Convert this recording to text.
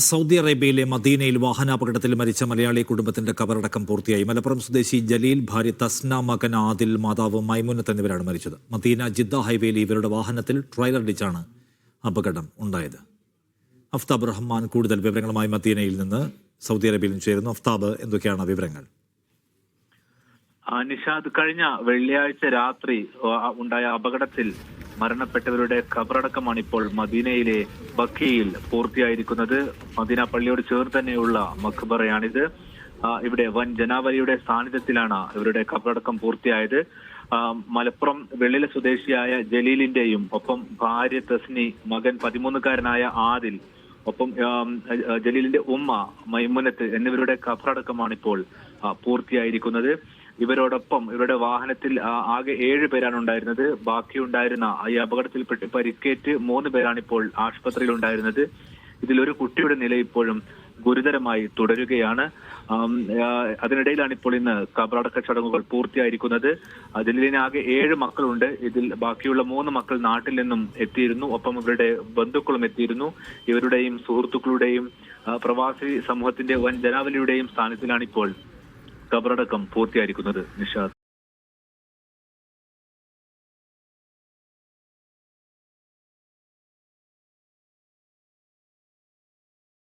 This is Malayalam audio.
സൗദി അറേബ്യയിലെ മദീനയിൽ വാഹനാപകടത്തിൽ മരിച്ച മലയാളി കുടുംബത്തിന്റെ കബറടക്കം പൂർത്തിയായി. മലപ്പുറം സ്വദേശി ജലീൽ, ഭാര്യ തസ്ന, മകൻ ആദിൽ, മാതാവ് മൈമുനത്ത് എന്നിവരാണ് മരിച്ചത്. മദീന ജിദ്ദ ഹൈവേയിൽ ഇവരുടെ വാഹനത്തിൽ ട്രെയിലർ ഇടിച്ചാണ് അപകടം ഉണ്ടായത്. അഫ്താബ് റഹ്മാൻ കൂടുതൽ വിവരങ്ങളുമായി മദീനയിൽ നിന്ന് സൗദി അറേബ്യയിൽ ചേരുന്നു. അഫ്താബ്, എന്തൊക്കെയാണ് വിവരങ്ങൾ? നിഷാദ്, കഴിഞ്ഞ വെള്ളിയാഴ്ച രാത്രി ഉണ്ടായ അപകടത്തിൽ മരണപ്പെട്ടവരുടെ ഖബറടക്കമാണ് ഇപ്പോൾ മദീനയിലെ ബക്കിയിൽ പൂർത്തിയായിരിക്കുന്നത്. മദീന പള്ളിയോട് ചേർന്ന് തന്നെയുള്ള മഖ്ബറയാണിത്. ഇവിടെ വൻ ജനാവലിയുടെ സാന്നിധ്യത്തിലാണ് ഇവരുടെ ഖബറടക്കം പൂർത്തിയായത്. മലപ്പുറം വെള്ളില സ്വദേശിയായ ജലീലിന്റെയും ഒപ്പം ഭാര്യ തസ്നി, മകൻ 13-കാരനായ ആദിൽ, ഒപ്പം ജലീലിന്റെ ഉമ്മ മൈമുനത്ത് എന്നിവരുടെ ഖബറടക്കമാണ് ഇപ്പോൾ പൂർത്തിയായിരിക്കുന്നത്. ഇവരോടൊപ്പം ഇവരുടെ വാഹനത്തിൽ ആകെ 7 പേരാണ് ഉണ്ടായിരുന്നത്. ബാക്കിയുണ്ടായിരുന്ന ഈ അപകടത്തിൽപ്പെട്ട് പരിക്കേറ്റ് 3 പേരാണ് ഇപ്പോൾ ആശുപത്രിയിൽ ഉണ്ടായിരുന്നത്. ഇതിലൊരു കുട്ടിയുടെ നില ഇപ്പോഴും ഗുരുതരമായി തുടരുകയാണ്. അതിനിടയിലാണ് ഇപ്പോൾ ഇന്ന് ഖബറടക്ക ചടങ്ങുകൾ പൂർത്തിയായിരിക്കുന്നത്. ജലീലിന് ആകെ 7 മക്കളുണ്ട്. ഇതിൽ ബാക്കിയുള്ള 3 മക്കൾ നാട്ടിൽ നിന്നും എത്തിയിരുന്നു. ഒപ്പം ഇവരുടെ ബന്ധുക്കളും എത്തിയിരുന്നു. ഇവരുടെയും സുഹൃത്തുക്കളുടെയും പ്രവാസി സമൂഹത്തിന്റെ വൻ ജനാവലിയുടെയും സ്ഥാനത്തിലാണ് ഇപ്പോൾ ഖബറടക്കം പൂർത്തിയായിരിക്കുന്നത്. നിഷാദ്.